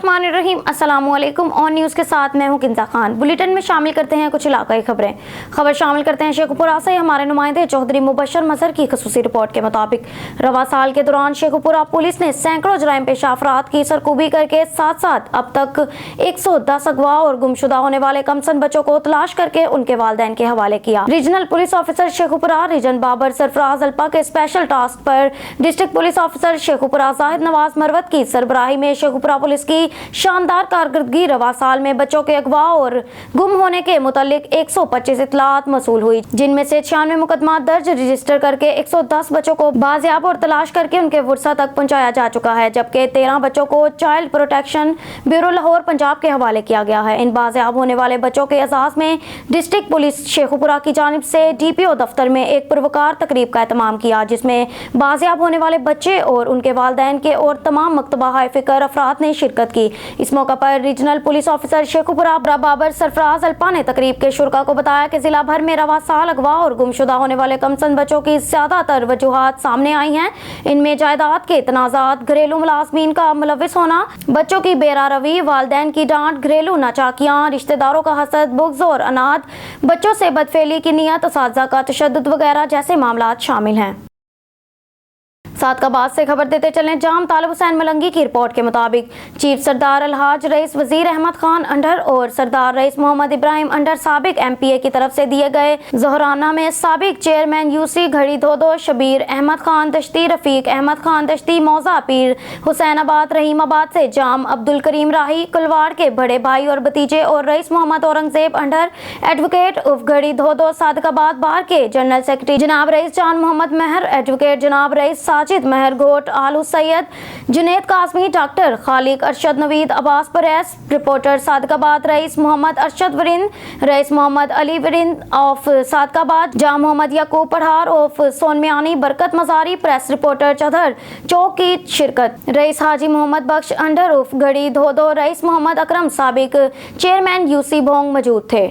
बिस्मिल्लाहिर्रहमानिर्रहीम। अस्सलामुअलैकुम। On news के साथ मैं हूं किंजा खान। बुलेटिन में शामिल करते हैं कुछ इलाकाई खबर शामिल करते हैं शेखुपुरा से। हमारे नुमाइंदे चौधरी मुबशर मजहर की खसूसी रिपोर्ट के मुताबिक रवा साल के दौरान शेखुपुरा पुलिस ने सैकड़ों जराइम पेशा अफराद की सरकूबी करके साथ साथ अब तक 110 अगवा और गुमशुदा होने वाले कमसन बच्चों को तलाश करके उनके वालिदैन के हवाले किया। Regional police officer Sheikhupura region Babar Sarfaraz Alpa के स्पेशल टास्क पर district police officer Sheikhupura Zahid Nawaz Marwat की सरबराही में शेखुपुरा पुलिस की शानदार कारकर्दगी रवा साल में बच्चों के अगवा और गुम होने के मुतालिक 125 इतलात मसूल हुई, जिनमें से 96 मुकदमा दर्ज रजिस्टर करके 110 बच्चों को बाजियाब और तलाश करके उनके वर्सा तक पहुंचाया जा चुका है, जबकि 13 बच्चों को child protection bureau Lahore Punjab के हवाले किया गया है। इन बाजियाब होने वाले बच्चों के एजाज में डिस्ट्रिक्ट पुलिस शेखुपुरा की जानिब से DPO दफ्तर में एक पुरवकार तकरीब का एहतमाम किया, जिसमें बाजियाब होने वाले बच्चे और उनके वालिदैन के और तमाम मकतबा हाय फिक्र अफराद ने शिरकत की। इस मौका पर regional police officer Sheikhupura Babar Sarfaraz Alpa ने तकरीब के शुरका को बताया कि जिला भर में रवा साल अगवा और गुमशुदा होने वाले कमसन बच्चों की ज्यादातर वजूहात सामने आई हैं। इनमें जायदाद के तनाजात, घरेलू मुलाजमीन का मुलविस होना, बच्चों की बेरारवी, वालिदैन की डांट, घरेलू नाचाकियां, रिश्तेदारों का हसद, बुग़्ज़ और अनाद, बच्चों से बदफेली की नियत, असातिज़ा का तशद्दुद वगैरह जैसे मामलात शामिल हैं। सादकाबाद से खबर देते चलें। जाम तालिब हुसैन मलंगी की रिपोर्ट के मुताबिक चीफ सरदार अलहाज रईस वजीर अहमद खान अंडर और सरदार रईस मोहम्मद इब्राहिम अंडर साबिक MPA की तरफ से दिए गए जोहराना में साबिक चेयरमैन UC घड़ी धोदो शबीर अहमद खान दश्ती, रफीक अहमद खान दश्ती, मौजा पीर हुसैनाबाद रहीमाबाद से जाम अब्दुल करीम राही कुलवाड़ के बड़े भाई और भतीजे और rice Mohammad Aurangzeb under advocate उफ घड़ी धोदो सादकाबाद बार के जनरल सेक्रेटरी जनाब रईस जान मोहम्मद महर, एडवोकेट जनाब रईस साजिद महर गोट, आलू सैयद, जुनेद कासमी, डॉक्टर खालिक, अरशद नवीद, अब्बास परेस, reporter Sadiqabad Rais Mohammad Arshad Warind, Rais Mohammad Ali Warind of Sadiqabad, Jam Mohammad Yaqoob Padhar of Sonmiani, Barkat Mazari, press reporter चौधर चौक की शिरकत। रईस हाजी मोहम्मद बख्श अंडर उफ घड़ी धोदो, रईस मोहम्मद अकरम साबिक चेयरमैन UC भोंग मौजूद थे।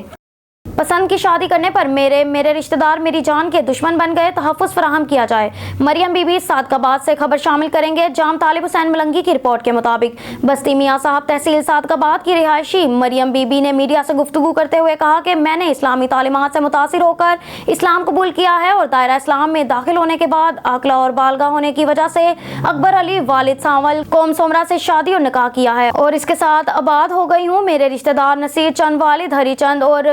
पसंद की शादी करने पर मेरे रिश्तेदार मेरी जान के दुश्मन बन गए, तहफ़्फ़ुज़ फराहम किया जाए। मरियम बीबी सादकाबाद से खबर शामिल करेंगे। जाम तालिब हुसैन मलंगी की रिपोर्ट के मुताबिक बस्ती मियाँ साहब तहसील सादकाबाद की रिहायशी मरियम बीबी ने मीडिया से गुफ्तगू करते हुए कहा कि मैंने इस्लामी तालीमात से मुतासिर होकर इस्लाम कबूल किया है और दायरा इस्लाम में दाखिल होने के बाद आकला और बालगा होने की वजह से अकबर अली वालिद सांवल कौम सोमरा से शादी और निकाह किया है और इसके साथ आबाद हो गई हूँ। मेरे रिश्तेदार नसीर चंद, वालिद हरी चंद और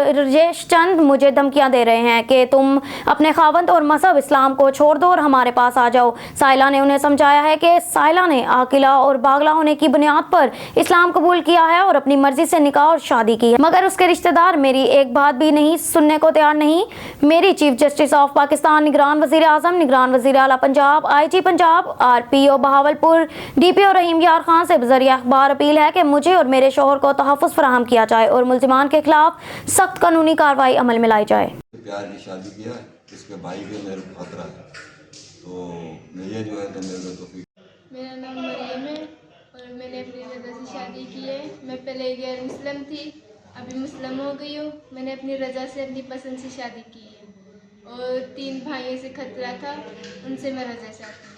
चंद मुझे धमकियां दे रहे हैं कि तुम अपने खावंद और मजहब इस्लाम को छोड़ दो और हमारे पास आ जाओ। साइला ने उन्हें समझाया है कि साइला ने आकिला और बागला होने की बुनियाद पर इस्लाम कबूल किया है और अपनी मर्जी से निकाह और शादी की है, मगर उसके रिश्तेदार मेरी एक बात भी नहीं सुनने को तैयार नहीं। मेरी चीफ जस्टिस ऑफ पाकिस्तान, निगरान वजीर आजम, निगरान वजीर आला Punjab, IG Punjab, RPO Bahawalpur, DPO रहीम यार खान से बजरिया अखबार अपील है कि मुझे और मेरे शोहर को तहफ़्फ़ुज़ फराहम किया जाए और मुल्ज़िमान के खिलाफ सख्त कानूनी कार्रवाई अमल में लाई जाए। प्यार की शादी किया, इसके भाई के मेरे को खतरा है, तो ये जो है तो मेरे को मेरा नाम मरियम है और मैंने अपनी रज़ा से शादी की है। मैं पहले गैर मुस्लिम थी, अभी मुस्लिम हो गई हूँ। मैंने अपनी रज़ा से अपनी पसंद से शादी की है और 3 भाइयों से खतरा था, उनसे मैं रज़ा चाहती हूँ।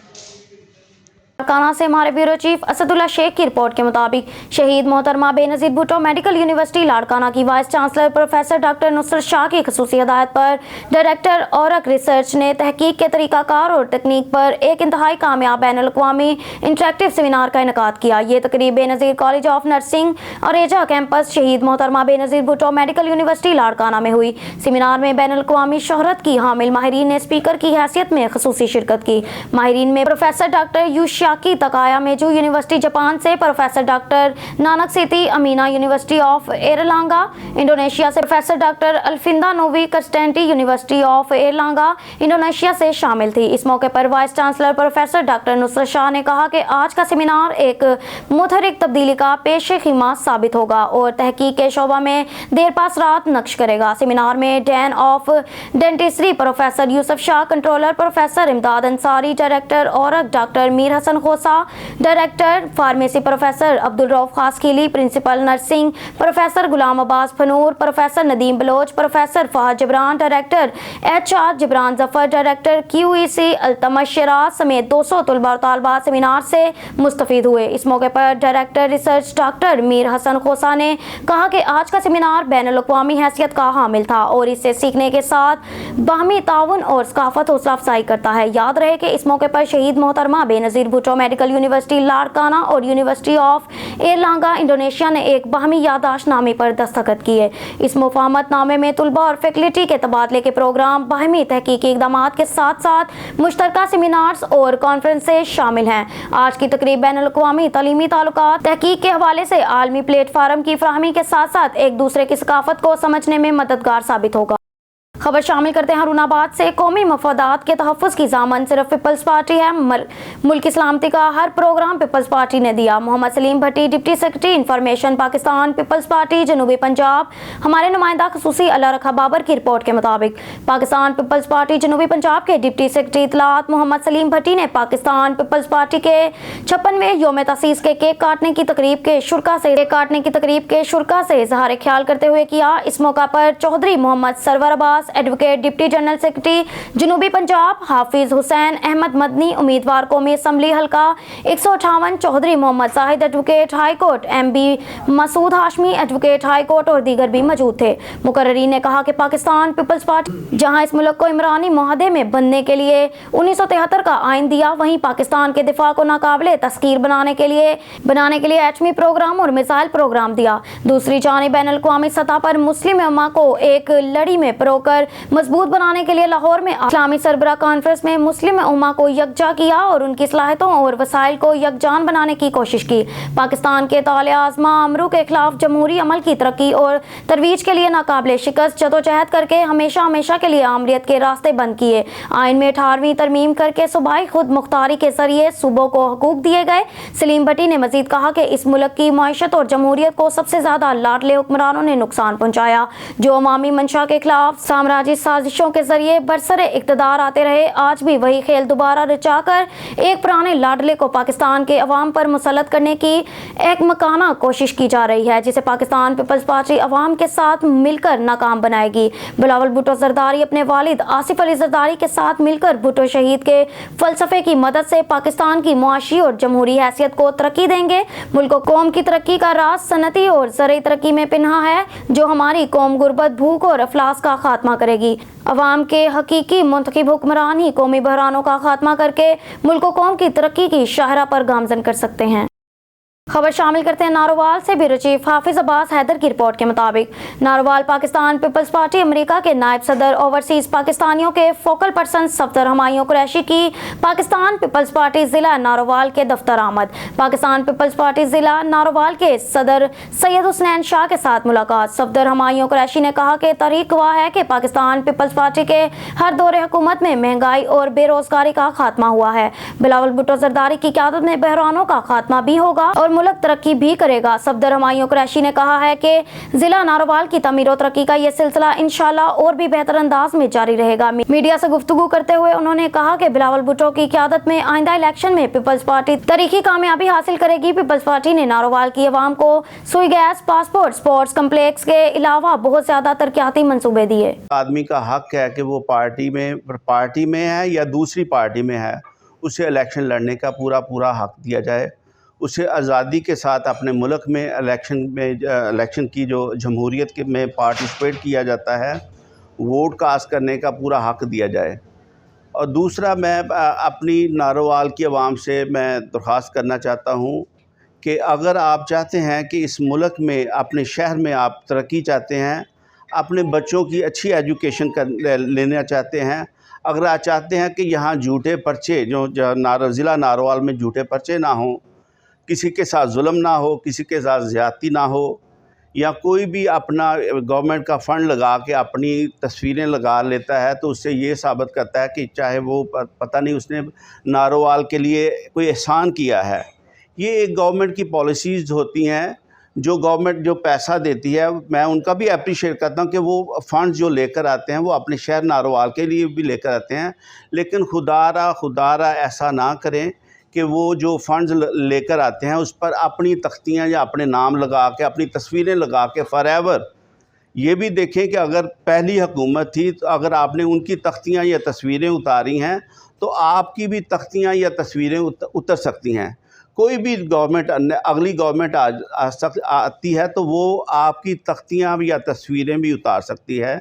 लाड़काना से हमारे ब्यूरो चीफ असदुल्ला शेख की रिपोर्ट के मुताबिक शहीद मोहतरमा बेनज़ीर भुट्टो मेडिकल यूनिवर्सिटी लाड़काना की vice chancellor professor doctor Nusrat Shah की खसूसी हिदायत पर डायरेक्टर औरक रिसर्च ने तहकीक के तरीक़ाकार और तकनीक पर एक इंतहाई कामयाब बैनुल-अक़वामी इंटरेक्टिव सेमिनार का इनेकाद किया। ये तकरीब बेनज़ीर कॉलेज ऑफ नर्सिंग और एजा कैंपस शहीद मोहतरमा बेनज़ीर भुट्टो मेडिकल यूनिवर्सिटी लाड़काना में हुई। सेमिनार में बैनुल-अक़वामी शोहरत की हामिल माहिरीन ने स्पीकर की हैसियत में खसूसी शिरकत की। माहिरीन में प्रोफेसर डॉक्टर युशियाकी तकाया मेजू यूनिवर्सिटी जापान से, professor doctor Nanik Siti Aminah university of Airlangga Indonesia से, प्रोफेसर डॉक्टर अल्फिंदा नोवी कस्टेंटी यूनिवर्सिटी ऑफ एरलांगा इंडोनेशिया से शामिल थी। इस मौके पर vice chancellor professor doctor Nusrat Shah ने कहा कि आज का सेमिनार एक मुतहरिक तब्दीली का पेश ख़ीमा साबित होगा और तहकीक के शोबा में देर पास रात नक्श करेगा। सेमिनार में dean of dentistry professor Yusuf Shah, controller professor Imdad Ansari, director औरक doctor Mir Hasan Khosa, director pharmacy professor Abdul Rauf Khaskheli, principal nursing professor Ghulam Abbas फनूर, professor Nadeem Baloch, professor Fahad Jabran, director HR Jabran Zafar, director QEC Altamash शराज समेत 200 तलबा और तालबात सेमिनार से मुस्तफीद हुए। इस मौके पर director research doctor Mir Hasan Khosa ने कहा कि आज का सेमिनार बैनुल-अक़वामी हैसियत का हामिल था और इससे सीखने के साथ बाहमी ताउन और सकाफत हौसला अफजाई करता है। याद रहे कि इस मौके पर शहीद मोहतरमा बेनज़ीर भुट्टो मेडिकल यूनिवर्सिटी लाड़काना और यूनिवर्सिटी ऑफ एरलांगा इंडोनेशिया ने एक बाहमी याददाश्तनामे पर दस्तखत किए। इस मुफाहमतनामे में तुलबा और फैकल्टी के तबादले के प्रोग्राम, बाहमी तहकीकी इक़दामात के साथ साथ मुश्तरका सेमिनार्स और कॉन्फ्रेंसेस शामिल हैं। आज की तकरीब बैनुल-अक़वामी तालीमी ताल्लुकात, तहकीक के हवाले से आलमी प्लेटफार्म की फराहमी के साथ साथ एक दूसरे की सकाफत को समझने में मददगार साबित होगा। खबर शामिल करते हैं हारूनाबाद से। कौमी मफादात के तहफ़्फ़ुज़ की ज़ामन सिर्फ पीपल्स पार्टी है। मुल्क की सलामती का हर प्रोग्राम पीपल्स पार्टी ने दिया। Mohammad Saleem Bhatti, deputy secretary information Pakistan Peoples Party जनूबी पंजाब। हमारे नुमाइंदा खसूसी अल्लाह रखा बाबर की रिपोर्ट के मुताबिक पाकिस्तान पीपल्स पार्टी जनूबी पंजाब के डिप्टी सेक्रेटरी इत्तलात मोहम्मद सलीम भट्टी ने पाकिस्तान पीपल्स पार्टी के 56वें योम तसीस के केक काटने की तकरीब के शुरका से इज़हार ख्याल करते हुए किया। इस मौका पर Chaudhry Mohammad Sarwar Abbas, advocate deputy general secretary जनूबी पंजाब हाफिज हुसैन अहमद मदनी, उम्मीदवार कौमी असम्बली हल्का 158 Chaudhry Mohammad Sahid, advocate high court MB Masood Hashmi, advocate high court और दीगर भी मौजूद थे। मुकर्रीन ने कहा कि पाकिस्तान पीपल्स पार्टी जहां इस मुल्क को इमरानी मुआहदे में बनने के लिए 1973 का आइन दिया, वहीं पाकिस्तान के दिफा को नाकाबिले तस्कीर बनाने के लिए एटमी प्रोग्राम और मिसाइल प्रोग्राम दिया। दूसरी जानिब बैनुल-अक़वामी सतह पर मुस्लिम उम्मा को एक लड़ी में परोकर मजबूत बनाने के लिए लाहौर में इस्लामी सरबराह कॉन्फ्रेंस में मुस्लिम उम्मा को यकजा किया और उनकी सलाहियतों और वसाइल को यकजान बनाने की कोशिश की। पाकिस्तान के ताले आज़मा अमरू के खिलाफ जमहूरी अमल की तरक्की और तरवीज के लिए नाकाबिले शिकस्त जदोजहद करके हमेशा के लिए आमरीत के रास्ते बंद किए। आइन में 18वीं तरमीम करके सूबाई खुद मुख्तारी के जरिए सूबों को हकूक दिए गए। सलीम भट्टी ने मजीद कहा कि इस मुल्क की माशत और जमहूरियत को सबसे ज्यादा लाडले हुक्मरानों ने नुकसान पहुँचाया, जो अवामी मंशा के खिलाफ साम्राज्य साजिशों के जरिए बरसरे इक़्तिदार आते रहे। आज भी वही खेल दोबारा रचाकर एक पुराने लाडले को पाकिस्तान के अवाम पर मुसल्लत करने की एक मकाना कोशिश की जा रही है, जिसे पाकिस्तान पीपल्स पार्टी अवाम के साथ मिलकर नाकाम बनाएगी। बिलावल भुट्टो जरदारी अपने वालिद आसिफ अली जरदारी के साथ मिलकर भुट्टो शहीद के फलसफे की मदद से पाकिस्तान की मुआशी और जमहूरी हैसियत को तरक्की देंगे। मुल्क कौम की तरक्की का राज सनती और ज़रई तरक्की में पिन्हा है, जो हमारी कौम गुर्बत, भूख और अफलास का खात्मा करेगी। अवाम के हकीकी मुंतखब हुक्मरान ही कौमी बहरानों का खात्मा करके मुल्क कौम की तरक्की की शाहरा पर गामजन कर सकते हैं। खबर शामिल करते हैं नारोवाल से। ब्यूरो चीफ हाफिज अब्बास हैदर की रिपोर्ट के मुताबिक नारोवाल पाकिस्तान पीपल्स पार्टी अमेरिका के नायब सदर ओवरसीज पाकिस्तानियों के फोकल पर्सन सफदर हमायूं कुरैशी की पाकिस्तान पीपल्स पार्टी जिला नारोवाल के दफ्तर आमद। पाकिस्तान पीपल्स पार्टी जिला नारोवाल के सदर सैयद हुसनैन शाह के साथ मुलाकात। सफदर हमायूं कुरैशी ने कहा कि तारीख गवाह है कि पाकिस्तान पीपल्स पार्टी के हर दौरे हुकूमत में महंगाई और बेरोजगारी का खात्मा हुआ है। बिलावल भुट्टो जरदारी की क़यादत में बहरानों का खात्मा भी होगा और मुल्क तरक्की भी करेगा। सफदर हमायूं कुरैशी ने कहा है कि जिला नारोवाल की तमीर और तरक्की का यह सिलसिला इंशाल्लाह और भी बेहतर अंदाज में जारी रहेगा। मीडिया से गुफ्तगू करते हुए उन्होंने कहा कि बिलावल भुट्टो की क़यादत में आइंदा इलेक्शन में पीपल्स पार्टी तारीखी कामयाबी हासिल करेगी। पीपल्स पार्टी ने नारोवाल की आवाम को सुई गैस, पासपोर्ट, स्पोर्ट्स कम्प्लेक्स के अलावा बहुत ज्यादा तरक्याती मंसूबे दिए। आदमी का हक है कि वो पार्टी में है या दूसरी पार्टी में है, उसे इलेक्शन लड़ने का पूरा हक दिया जाए। उसे आज़ादी के साथ अपने मुल्क में इलेक्शन की जो जमहूरियत में पार्टिसिपेट किया जाता है, वोट कास्ट करने का पूरा हक दिया जाए। और दूसरा, मैं अपनी नारोवाल की आवाम से मैं दरख्वास्त करना चाहता हूँ कि अगर आप चाहते हैं कि इस मुल्क में, अपने शहर में आप तरक्की चाहते हैं, अपने बच्चों की अच्छी एजुकेशन लेना चाहते हैं, अगर आप चाहते हैं कि यहाँ झूठे पर्चे जो ज़िला नारोवाल में झूठे पर्चे ना हों, किसी के साथ जुल्म ना हो, किसी के साथ ज़्यादती ना हो, या कोई भी अपना गवर्नमेंट का फ़ंड लगा के अपनी तस्वीरें लगा लेता है, तो उससे ये साबित करता है कि चाहे वो पता नहीं उसने नारोवाल के लिए कोई एहसान किया है। ये एक गवर्नमेंट की पॉलिसीज़ होती हैं, जो गवर्नमेंट जो पैसा देती है, मैं उनका भी अप्रिशिएट करता हूँ कि वो फ़ंड जो लेकर आते हैं वो अपने शहर नारोवाल के लिए भी लेकर आते हैं, लेकिन खुदारा ऐसा ना करें کہ وہ جو فنڈز لے کر آتے ہیں اس پر اپنی تختیاں یا اپنے نام لگا کے اپنی تصویریں لگا کے فاریور. یہ بھی دیکھیں کہ اگر پہلی حکومت تھی تو اگر آپ نے ان کی تختیاں یا تصویریں اتاری ہیں تو آپ کی بھی تختیاں یا تصویریں اتر سکتی ہیں. کوئی بھی گورنمنٹ اگلی گورنمنٹ آتی ہے تو وہ آپ کی تختیاں یا تصویریں بھی اتار سکتی ہے.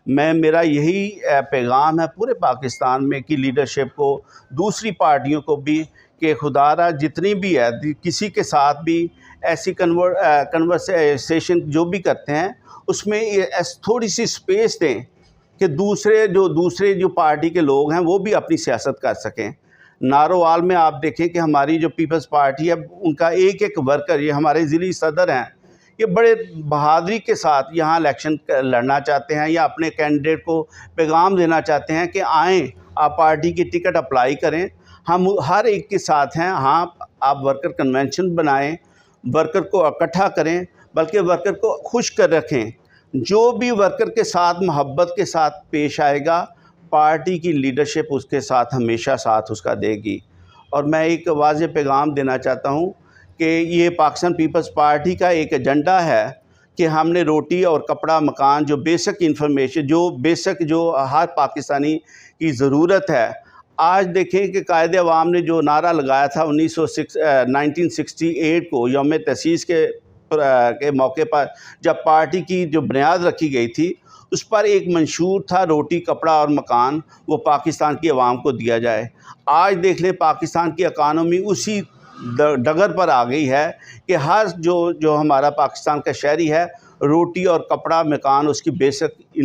میرا یہی پیغام ہے پورے پاکستان میں کی لیڈرشپ کو, دوسری پارٹیوں کو بھی, کہ خدا را جتنی بھی ہے کسی کے ساتھ بھی ایسی کنورسیشن جو بھی کرتے ہیں اس میں تھوڑی سی سپیس دیں کہ دوسرے جو پارٹی کے لوگ ہیں وہ بھی اپنی سیاست کر سکیں. ناروال میں آپ دیکھیں کہ ہماری جو پیپلز پارٹی ہے ان کا ایک ایک ورکر, یہ ہمارے ضلعی صدر ہیں, یہ بڑے بہادری کے ساتھ یہاں الیکشن لڑنا چاہتے ہیں یا اپنے کینڈیڈیٹ کو پیغام دینا چاہتے ہیں کہ آئیں آپ پارٹی کی ٹکٹ اپلائی کریں, ہم ہر ایک کے ساتھ ہیں. ہاں آپ ورکر کنونشن بنائیں, ورکر کو اکٹھا کریں, بلکہ ورکر کو خوش کر رکھیں. جو بھی ورکر کے ساتھ محبت کے ساتھ پیش آئے گا پارٹی کی لیڈرشپ اس کے ساتھ ہمیشہ ساتھ اس کا دے گی. اور میں ایک واضح پیغام دینا چاہتا ہوں کہ یہ پاکستان پیپلز پارٹی کا ایک ایجنڈا ہے کہ ہم نے روٹی اور کپڑا مکان جو بیسک انفارمیشن جو ہر پاکستانی کی ضرورت ہے. آج دیکھیں کہ قائد عوام نے جو نعرہ لگایا تھا 1968 کو یوم تاسیس کے موقع پر جب پارٹی کی جو بنیاد رکھی گئی تھی, اس پر ایک منشور تھا روٹی کپڑا اور مکان وہ پاکستان کی عوام کو دیا جائے. آج دیکھ لیں پاکستان کی اکانومی اسی ڈگر پر آ گئی ہے کہ ہر جو ہمارا پاکستان کا شہری ہے روٹی اور کپڑا مکان اس کی بیسک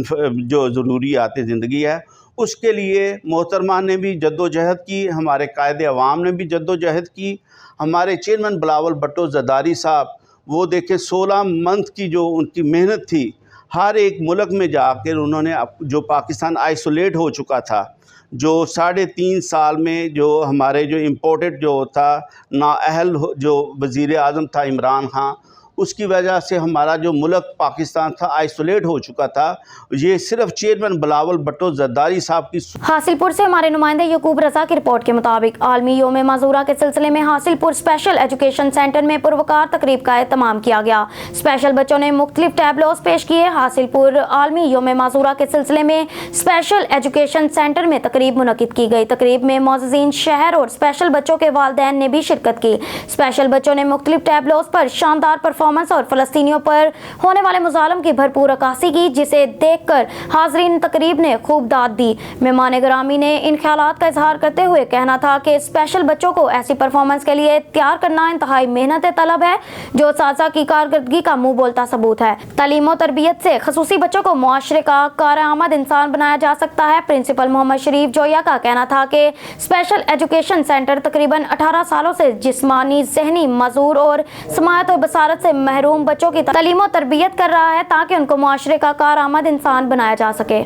جو ضروریات زندگی ہے اس کے لیے محترمہ نے بھی جدوجہد کی, ہمارے قائد عوام نے بھی جدوجہد کی. ہمارے چیئرمین بلاول بھٹو زرداری صاحب وہ دیکھیں 16 منتھ کی جو ان کی محنت تھی, ہر ایک ملک میں جا کر انہوں نے جو پاکستان آئسولیٹ ہو چکا تھا, جو 3.5 سال میں جو ہمارے جو امپورٹڈ جو تھا نااہل جو وزیر اعظم تھا عمران خان, اس کی وجہ سے ہمارا جو ملک پاکستان تھا آئسولیٹ ہو چکا تھا. یہ صرف چیئرمین بلاول بھٹو زرداری صاحب کی. حاصل پور سے ہمارے نمائندے یعقوب رضا کی رپورٹ کے مطابق عالمی یوم معذورہ کے سلسلے میں حاصل پور اسپیشل ایجوکیشن سینٹر میں پروکار تقریب کا اہتمام کیا گیا. اسپیشل بچوں نے مختلف ٹیبلوز پیش کیے. حاصل پور عالمی یوم معذورہ کے سلسلے میں اسپیشل ایجوکیشن سینٹر میں تقریب منعقد کی گئی. تقریب میں معززین شہر اور اسپیشل بچوں کے والدین نے بھی شرکت کی. اسپیشل بچوں نے مختلف ٹیبلوز پر شاندار پرفارمنس اور فلسطینیوں پر ہونے والے مظالم کی بھرپور عکاسی کی, جسے دیکھ کر حاضرین تقریب نے خوب داد دی. مہمان گرامی نے ان خیالات کا اظہار کرتے ہوئے کہنا تھا کہ اسپیشل بچوں کو ایسی پرفارمنس کے لیے تیار کرنا انتہائی محنت طلب ہے جو اساتذہ کی کارکردگی کا منہ بولتا ثبوت ہے. تعلیم و تربیت سے خصوصی بچوں کو معاشرے کا کارآمد انسان بنایا جا سکتا ہے. پرنسپل محمد شریف جویا کا کہنا تھا کہ اسپیشل ایجوکیشن سینٹر تقریباً 18 سالوں سے جسمانی, ذہنی, معذور اور سماعت و بصارت سے محروم بچوں کی تعلیم و تربیت کر رہا ہے تاکہ ان کو معاشرے کا کارآمد انسان بنایا جا سکے.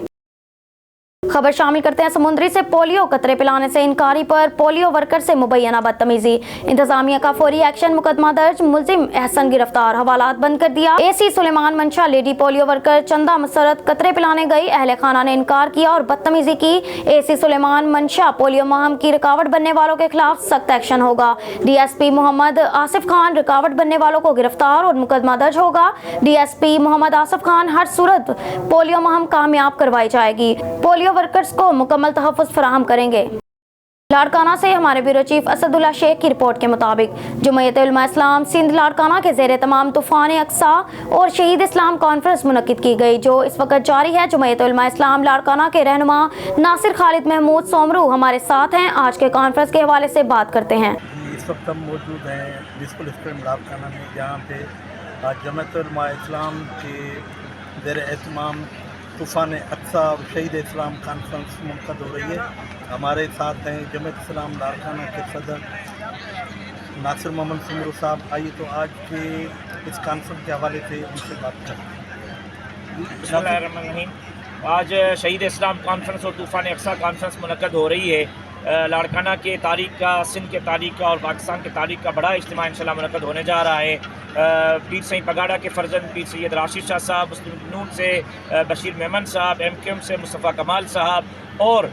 خبر شامل کرتے ہیں سمندری سے پولیو قطرے پلانے سے انکاری پر پولیو ورکر سے مبینہ بدتمیزی. انتظامیہ کا فوری ایکشن, مقدمہ درج, ملزم احسن گرفتار, حوالات بند کر دیا. اے سی سلیمان منشا لیڈی پولیو ورکر چندہ مسرت قطرے پلانے گئی. اہل خانہ نے انکار کیا اور بدتمیزی کی. اے سی سلیمان منشا پولیو مہم کی رکاوٹ بننے والوں کے خلاف سخت ایکشن ہوگا. ڈی ایس پی محمد آصف خان رکاوٹ بننے والوں کو گرفتار اور مقدمہ درج ہوگا. ڈی ایس پی محمد آصف خان ہر صورت پولیو مہم کامیاب کروائی جائے گی. پولیو ورکرز کو مکمل تحفظ فراہم کریں گے. لاڑکانہ سے ہمارے بیورو چیف اسد اللہ شیخ کی رپورٹ کے مطابق جمعیت علماء اسلام سندھ لاڑکانہ کے زیر اہتمام طوفان اقصی اور شہید اسلام کانفرنس منعقد کی گئی جو اس وقت جاری ہے. جمعیت علماء اسلام لاڑکانہ کے رہنما ناصر خالد محمود سومرو ہمارے ساتھ ہیں. آج کے کانفرنس کے حوالے سے بات کرتے ہیں. اس وقت ہم موجود ہیں ڈسپل اسٹوڈنٹ لاڑکانہ میں, جہاں پہ آج جمعیت علماء اسلام کے زیر اہتمام طوفان اقصی اور شہید اسلام کانفرنس منعقد ہو رہی ہے. ہمارے ساتھ ہیں جمعیت اسلام لاڑکانہ کے صدر ناصر محمد سومرو صاحب. آئیے تو آج کے اس کانفرنس کے حوالے سے ان سے بات کرتے ہیں. بسم اللہ الرحمن الرحیم. آج شہید اسلام کانفرنس اور طوفان اقصی کانفرنس منعقد ہو رہی ہے. لاڑکانہ کے تاریخ کا، سندھ کے تاریخ کا اور پاکستان کے تاریخ کا بڑا اجتماع انشاءاللہ منعقد ہونے جا رہا ہے۔ پیر سید پگاڑا کے فرزند پیر سید راشد شاہ صاحب، مسلم لیگ نون سے بشیر میمن صاحب، MQM سے مصطفیٰ کمال صاحب اور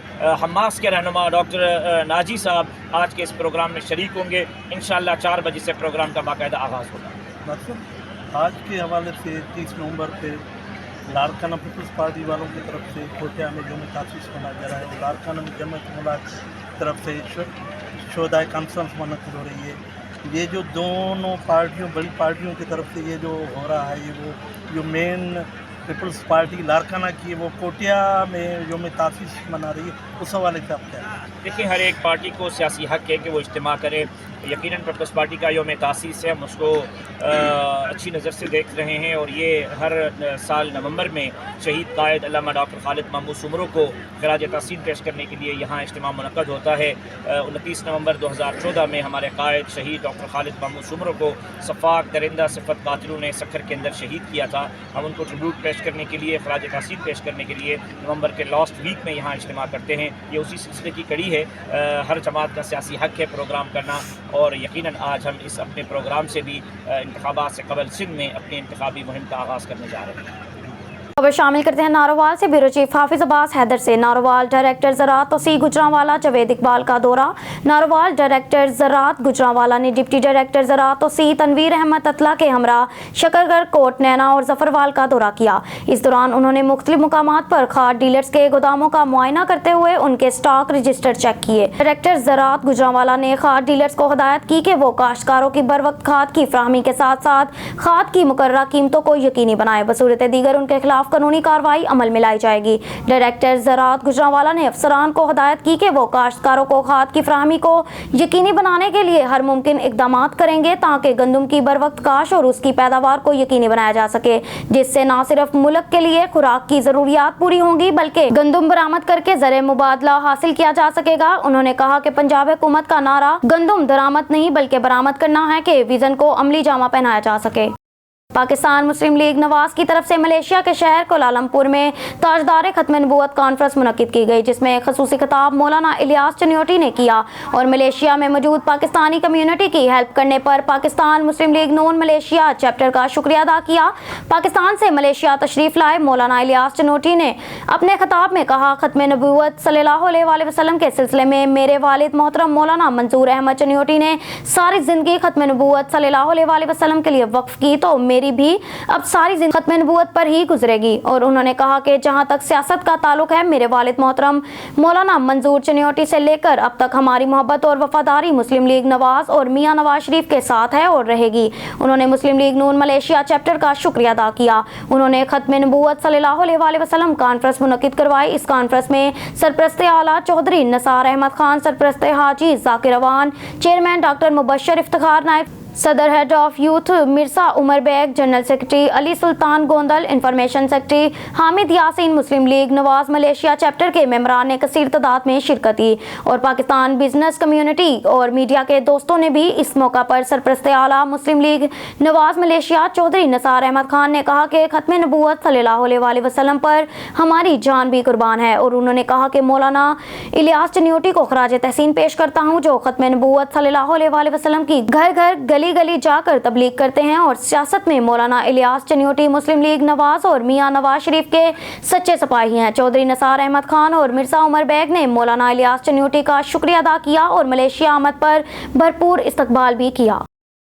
حماس کے رہنما ڈاکٹر ناجی صاحب آج کے اس پروگرام میں شریک ہوں گے۔ انشاءاللہ 4 بجے سے پروگرام کا باقاعدہ آغاز ہوگا۔ مقصد آج کے حوالے سے 30 نومبر پہ لاڑکانہ پیپلز پارٹی والوں کی طرف سے کوٹیا میں یوم تاسیس منایا جا رہا ہے۔ لاڑکانہ میں جمعیت ملاق کی طرف سے شہدائے کانفرنس منعقد ہو رہی ہے۔ یہ جو دونوں پارٹیوں، بڑی پارٹیوں کی طرف سے یہ جو ہو رہا ہے، یہ وہ جو مین پیپلز پارٹی لاڑکانہ کی وہ کوٹیا میں یوم تاسیس منا رہی ہے، اس حوالے سے آپ کیا ہیں؟ دیکھیں، ہر ایک پارٹی کو سیاسی حق ہے کہ وہ اجتماع کرے۔ یقیناً پیپلز پارٹی کا یوم تاسیس ہے، ہم اس کو اچھی نظر سے دیکھ رہے ہیں اور یہ ہر سال نومبر میں شہید قائد علامہ ڈاکٹر خالد محمود سومرو کو خراج تحسین پیش کرنے کے لیے یہاں اجتماع منعقد ہوتا ہے۔ 29 نومبر 2014 میں ہمارے قائد شہید ڈاکٹر خالد محمود سومرو کو صفاق درندہ صفت قاتلوں نے سکھر کے اندر شہید کیا تھا۔ ہم ان کو ٹریبیوٹ پیش کرنے کے لیے، خراج تحسین پیش کرنے کے لیے نومبر کے لاسٹ ویک میں یہاں اجتماع کرتے ہیں۔ یہ اسی سلسلے کی کڑی ہے۔ ہر جماعت کا سیاسی حق ہے پروگرام کرنا، اور یقیناً آج ہم اس اپنے پروگرام سے بھی انتخابات سے قبل سندھ میں اپنی انتخابی مہم کا آغاز کرنے جا رہے ہیں۔ خبر شامل کرتے ہیں ناروال سے۔ بیورو چیف حافظ عباس حیدر سے ناروال ڈائریکٹر زراعت توسیع گجرانوالا جاوید اقبال کا دورہ۔ ناروال ڈائریکٹر زراعت گجرانوالا نے ڈپٹی ڈائریکٹر زراعت توسیع تنویر احمد اطلاع کے ہمراہ شکرگڑھ، کوٹ نینا اور ظفروال کا دورہ کیا۔ اس دوران انہوں نے مختلف مقامات پر کھاد ڈیلرز کے گوداموں کا معائنہ کرتے ہوئے ان کے سٹاک رجسٹر چیک کیے۔ ڈائریکٹر زراعت گجرانوالا نے کھاد ڈیلرز کو ہدایت کی کہ وہ کاشتکاروں کی بروقت کھاد کی فراہمی کے ساتھ ساتھ کھاد کی مقررہ قیمتوں کو یقینی بنائے۔ بصورت دیگر ان کے خلاف قانونی کارروائی عمل میں لائی جائے گی۔ ڈائریکٹر زراعت گجرانوالا نے افسران کو ہدایت کی کہ وہ کاشتکاروں کو کھاد کی فراہمی کو یقینی بنانے کے لیے ہر ممکن اقدامات کریں گے تاکہ گندم کی بروقت کاشت اور اس کی پیداوار کو یقینی بنایا جا سکے، جس سے نہ صرف ملک کے لیے خوراک کی ضروریات پوری ہوں گی بلکہ گندم برآمد کر کے زرعی مبادلہ حاصل کیا جا سکے گا۔ انہوں نے کہا کہ پنجاب حکومت کا نعرہ گندم درآمد نہیں بلکہ برآمد کرنا ہے کہ ویژن کو عملی جامہ پہنایا جا سکے۔ پاکستان مسلم لیگ نواز کی طرف سے ملیشیا کے شہر کوالالمپور میں تاجدار ختم نبوت کانفرنس منعقد کی گئی، جس میں ایک خصوصی خطاب مولانا الیاس چنیوٹی نے کیا اور ملیشیا میں موجود پاکستانی کمیونٹی کی ہیلپ کرنے پر پاکستان مسلم لیگ نون ملیشیا چیپٹر کا شکریہ ادا کیا۔ پاکستان سے ملیشیا تشریف لائے مولانا الیاس چنیوٹی نے اپنے خطاب میں کہا، ختم نبوت صلی اللہ علیہ وسلم کے سلسلے میں میرے والد محترم مولانا منظور احمد چنیوٹی نے ساری زندگی ختم نبوت صلی اللہ علیہ وسلم کے لیے وقف کی، تو میری بھی اب ساری زندگی ختم نبوت پر ہی گزرے گی۔ اور انہوں نے کہا کہ جہاں تک سیاست کا تعلق ہے، میرے والد محترم مولانا منظور چنیوٹی سے لے کر اب تک ہماری محبت اور وفاداری مسلم لیگ نواز اور میاں نواز شریف کے ساتھ ہے اور رہے گی۔ انہوں نے مسلم لیگ نون ملیشیا چیپٹر کا شکریہ ادا کیا۔ انہوں نے ختم نبوت صلی اللہ علیہ وسلم کانفرنس منعقد کروائی۔ اس کانفرنس میں سرپرست اعلیٰ چودھری نثار احمد خان، سرپرست حاجی ذاکر اوان، چیئرمین ڈاکٹر مبشر افتخار، نائب صدر head of youth Mirza Umar Baig, general secretary Ali Sultan Gondal, information secretary Hamid Yasin, Muslim League Nawaz Malaysia chapter کے ممبران نے کثیر تعداد میں شرکت کی اور پاکستان بزنس کمیونٹی اور میڈیا کے دوستوں نے بھی اس موقع پر سرپرست اعلیٰ مسلم لیگ نواز ملیشیا چودھری نثار احمد خان نے کہا کہ ختم نبوت صلی اللہ علیہ وسلم پر ہماری جان بھی قربان ہے، اور انہوں نے کہا کہ مولانا الیاس چنیوٹی کو خراج تحسین پیش کرتا ہوں جو ختم نبوت صلی اللہ علیہ وسلم کی گھر گھر گلی گلی جا کر تبلیغ کرتے ہیں، اور سیاست میں مولانا الیاس چنیوٹی مسلم لیگ نواز اور میاں نواز شریف کے سچے سپاہی ہیں۔ چودھری نثار احمد خان اور مرزا عمر بیگ نے مولانا الیاس چنیوٹی کا شکریہ ادا کیا اور ملیشیا آمد پر بھرپور استقبال بھی کیا۔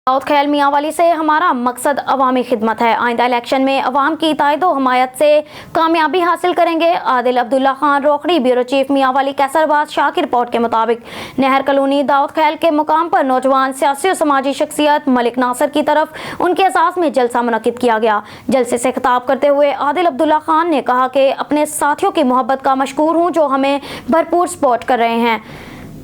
داؤد خیل میاں والی سے ہمارا مقصد عوامی خدمت ہے، آئندہ الیکشن میں عوام کی تائید و حمایت سے کامیابی حاصل کریں گے۔ عادل عبداللہ خان روکھڑی، بیورو چیف میاں والی کیسرآباد شاہ کی رپورٹ کے مطابق نہر کالونی داؤد خیل کے مقام پر نوجوان سیاسی و سماجی شخصیت ملک ناصر کی طرف ان کے اعزاز میں جلسہ منعقد کیا گیا۔ جلسے سے خطاب کرتے ہوئے عادل عبداللہ خان نے کہا کہ اپنے ساتھیوں کی محبت کا مشکور ہوں جو ہمیں بھرپور سپورٹ کر رہے ہیں۔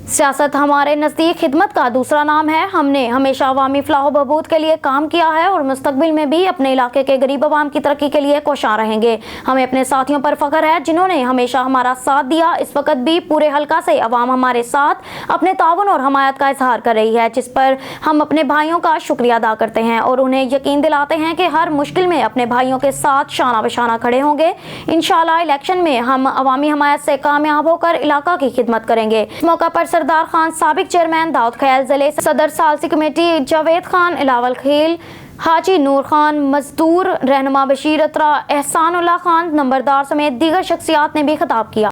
سیاست ہمارے نزدیک خدمت کا دوسرا نام ہے۔ ہم نے ہمیشہ عوامی فلاح و بہبود کے لیے کام کیا ہے اور مستقبل میں بھی اپنے علاقے کے غریب عوام کی ترقی کے لیے کوشاں رہیں گے۔ ہمیں اپنے ساتھیوں پر فخر ہے جنہوں نے ہمیشہ ہمارا ساتھ دیا۔ اس وقت بھی پورے حلقہ سے عوام ہمارے ساتھ اپنے تعاون اور حمایت کا اظہار کر رہی ہے، جس پر ہم اپنے بھائیوں کا شکریہ ادا کرتے ہیں اور انہیں یقین دلاتے ہیں کہ ہر مشکل میں اپنے بھائیوں کے ساتھ شانہ بشانہ کھڑے ہوں گے۔ انشاءاللہ الیکشن میں ہم عوامی حمایت سے کامیاب ہو کر علاقہ کی خدمت کریں گے۔ اس موقع پر सरदार खान, साबिक चेयरमैन दाऊद खयाल, ज़िले सदर सालसी कमेटी जावेद खान, इलावल खेल, हाजी नूर खान, मजदूर रहनुमा बशीर अतरा, एहसानुल्लाह खान नंबरदार समेत दीगर शख्सियात ने भी खिताब किया।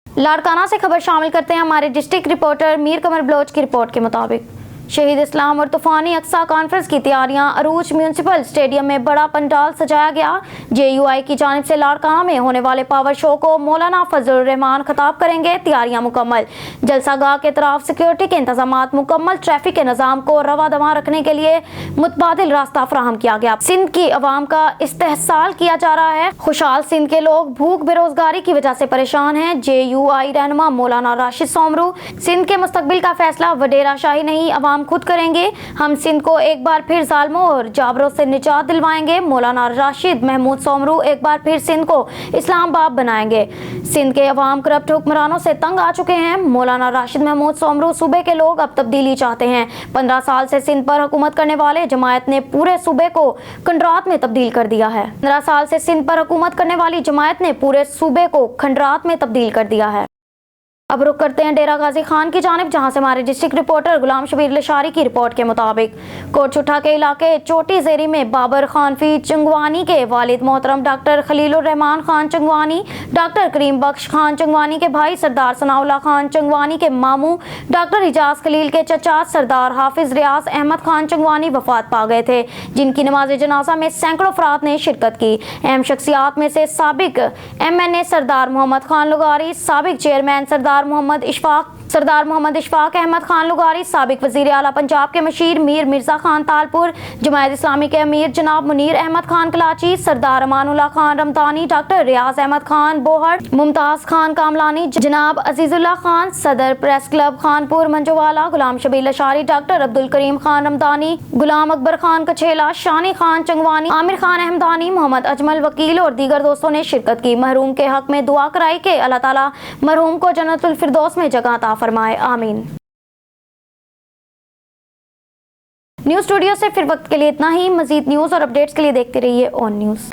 लाड़काना से खबर शामिल करते हैं हमारे डिस्ट्रिक्ट रिपोर्टर मीर कमर बलोच की रिपोर्ट के मुताबिक। शहीद इस्लाम और तूफानी अक्सा कॉन्फ्रेंस की तैयारियां। अरूज म्यूनसिपल स्टेडियम में बड़ा पंडाल सजाया गया। JUI की जानिब से लाड़काना में होने वाले पावर शो को मौलाना फजलुर रहमान खिताब करेंगे। तैयारियां मुकम्मल। जलसागाह के तरफ सिक्योरिटी के इंतजामात मुकम्मल। ट्रैफिक के निज़ाम को रवा दवा रखने के लिए मुतबादिल रास्ता फराहम किया गया। सिंध की अवाम का इस्तेहसाल किया जा रहा है। खुशहाल सिंध के लोग भूख बेरोजगारी की वजह से परेशान हैं। JUI रहनुमा मौलाना राशिद सोमरू। सिंध के मुस्तकबिल का फैसला वडेरा शाही नहीं, अवाम खुद करेंगे। हम सिंध को एक बार फिर जालिमों और जाबरों से निजात दिलवाएंगे। मौलाना राशिद महमूद सोमरू एक बार फिर सिंध को इस्लामाबाद बनाएंगे। सिंध के अवाम करप्ट हुक्मरानों से तंग आ चुके हैं। मौलाना राशिद महमूद सोमरू। सूबे के लोग अब तब्दीली चाहते हैं। 15 साल से सिंध पर हुकूमत करने वाले जमायत ने पूरे सूबे को खंडरात में तब्दील कर दिया है। 15 साल से सिंध पर हुकूमत करने वाली जमायत ने पूरे सूबे को खंडरात में तब्दील कर दिया है। अब रुक करते हैं डेरा गाजी खान की जानिब, जहां से हमारे डिस्ट्रिक्ट रिपोर्टर गुलाम शबीर लशारी की रिपोर्ट के मुताबिक कोटछुट्टा के इलाके चोटी ज़ेरी में बाबर खानफी चंगवानी के वालिद मोहतरम डॉक्टर खलीलुर रहमान खान चंगवानी, डॉक्टर करीम बख्श खान चंगवानी के भाई सरदार सनाउल्लाह खान चंगवानी के मामू डॉक्टर इजाज खलील के चचा सरदार हाफिज रियाज अहमद खान चंगवानी वफात पा गए थे, जिनकी नमाज जनाजा में सैकड़ों अफराद ने शिरकत की। अहम शख्सियात में से साबिक MNA सरदार मोहम्मद खान लुगारी, साबिक चेयरमैन सरदार मोहम्मद इशफाक अहमद खान लुगारी, साबिक वजीर आला पंजाब के मशीर मीर मिर्जा खान तालपुर, जमायत इस्लामी के अमीर जनाब मुनीर अहमद खान कलाची, सरदार अमानुल्लाह खान रमदानी, डॉक्टर रियाज अहमद खान बोहट, मुमताज खान कामलानी, जनाब अजीजुल्लाह खान, सदर प्रेस क्लब खानपुर मंजोवाला, गुलाम शबीर लशारी, डॉक्टर अब्दुल करीम खान रमदानी, गुलाम अकबर खान कछेला, शानी खान चंगवानी, आमिर खान अहमदानी, मोहम्मद अजमल वकील और दीगर दोस्तों ने शिरकत की। मरहूम के हक में दुआ कराई कि अल्लाह ताला मरहूम को जन्नतुल फिरदौस में जगह अता फरमाए, आमीन। न्यूज़ स्टूडियो से फिर वक्त के लिए इतना ही। मजीद न्यूज़ और अपडेट्स के लिए देखते रहिए ऑन न्यूज़।